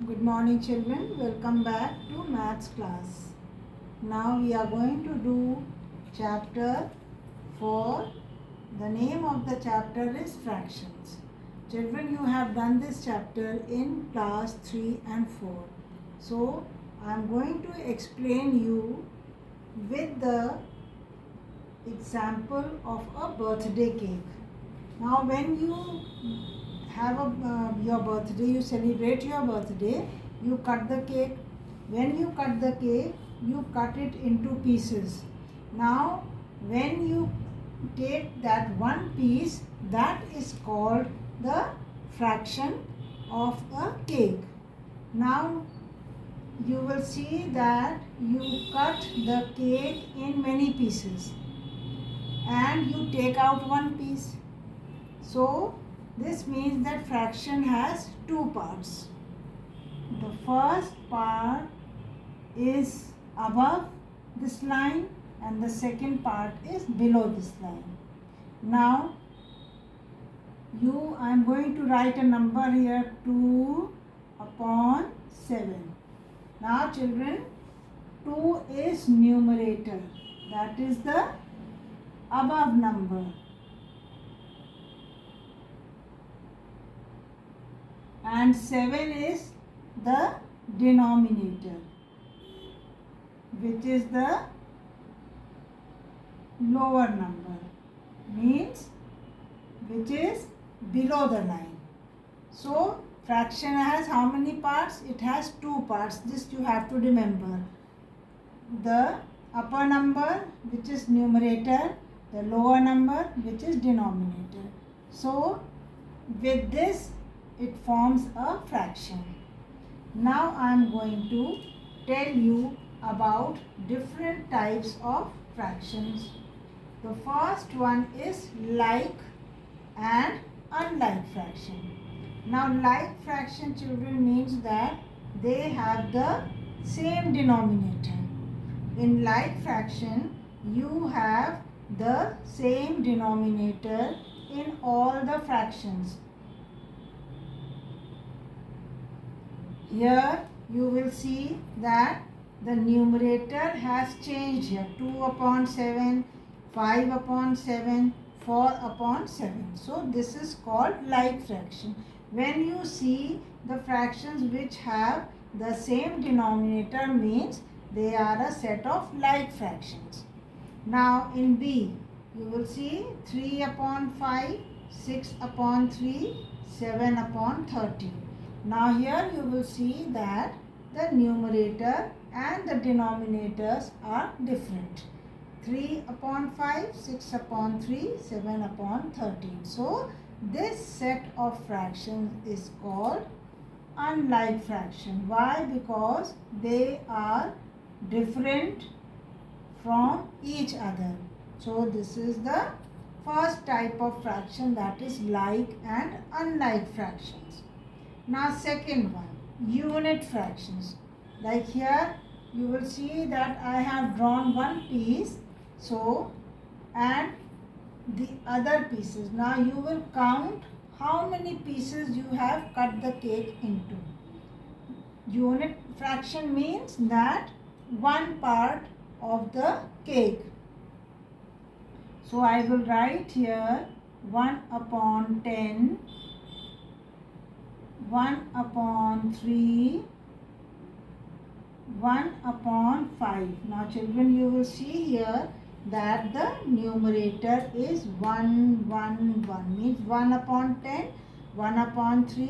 Good morning children, welcome back to maths class. Now we are going to do chapter 4. The name of the chapter is fractions. Children, you have done this chapter in class 3 and 4. So I am going to explain you with the example of a birthday cake. Now when you have your birthday, you celebrate your birthday, you cut the cake. When you cut the cake, you cut it into pieces. Now when you take that one piece, that is called the fraction of a cake. Now you will see that you cut the cake in many pieces and you take out one piece. So this means that fraction has two parts. The first part is above this line and the second part is below this line. Now I am going to write a number here, 2 upon 7. Now children, 2 is numerator, that is the above number. And 7 is the denominator, which is the lower number, means which is below the line. So fraction has how many parts? It has two parts. This you have to remember. The upper number, which is numerator, the lower number, which is denominator. So with this it forms a fraction. Now I am going to tell you about different types of fractions. The first one is like and unlike fraction. Now like fraction, children, means that they have the same denominator. In like fraction, you have the same denominator in all the fractions. Here you will see that the numerator has changed here. 2 upon 7, 5 upon 7, 4 upon 7. So this is called like fraction. When you see the fractions which have the same denominator, means they are a set of like fractions. Now in B, you will see 3 upon 5, 6 upon 3, 7 upon 13. Now here you will see that the numerator and the denominators are different. 3 upon 5, 6 upon 3, 7 upon 13. So this set of fractions is called unlike fraction. Why? Because they are different from each other. So this is the first type of fraction, that is like and unlike fractions. Now second one, unit fractions. Like here you will see that I have drawn one piece, so, and the other pieces. Now you will count how many pieces you have cut the cake into. Unit fraction means that one part of the cake. So I will write here 1 upon 10, 1 upon 3, 1 upon 5. Now children, you will see here that the numerator is 1, 1, 1. Means 1 upon 10, 1 upon 3,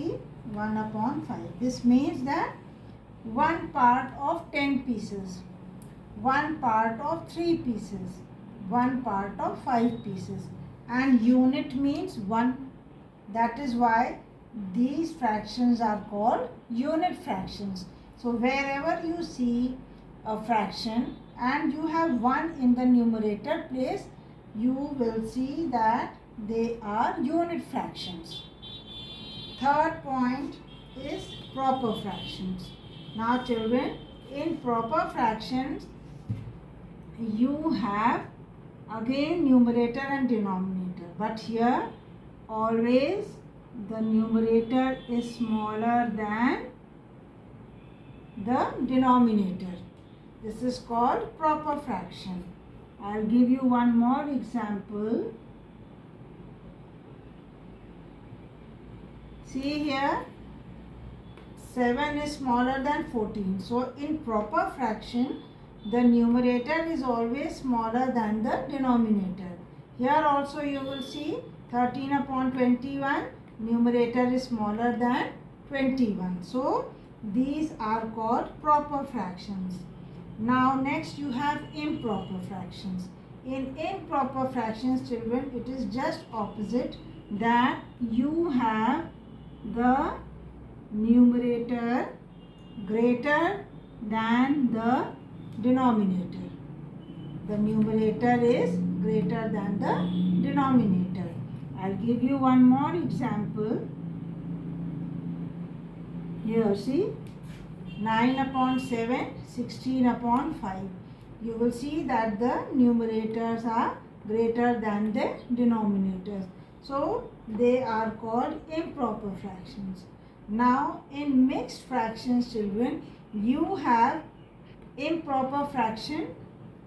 1 upon 5. This means that one part of 10 pieces, one part of 3 pieces, one part of 5 pieces. And unit means 1. That is why these fractions are called unit fractions. So wherever you see a fraction and you have 1 in the numerator place, you will see that they are unit fractions. Third point is proper fractions. Now children, in proper fractions you have again numerator and denominator, but here always the numerator is smaller than the denominator. This is called proper fraction. I'll give you one more example. See here, 7 is smaller than 14. So in proper fraction, the numerator is always smaller than the denominator. Here also you will see 13 upon 21, numerator is smaller than 21. So these are called proper fractions. Now next you have improper fractions. In improper fractions, children, it is just opposite, that you have the numerator greater than the denominator. The numerator is greater than the denominator. I'll give you one more example. Here see, 9 upon 7, 16 upon 5. You will see that the numerators are greater than the denominators. So they are called improper fractions. Now in mixed fractions, children, you have improper fraction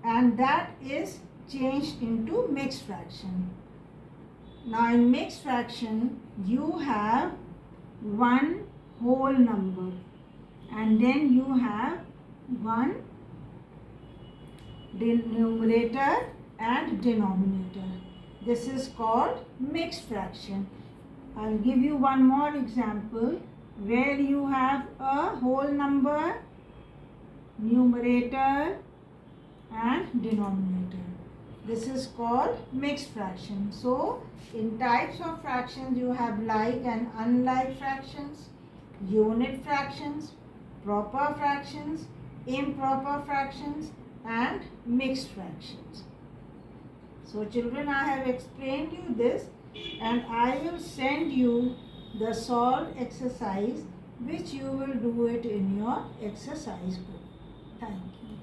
and that is changed into mixed fraction. Now in mixed fraction, you have one whole number and then you have one numerator and denominator. This is called mixed fraction. I'll give you one more example where you have a whole number, numerator and denominator. This is called mixed fraction. So in types of fractions you have like and unlike fractions, unit fractions, proper fractions, improper fractions and mixed fractions. So children, I have explained you this and I will send you the solved exercise which you will do it in your exercise book. Thank you.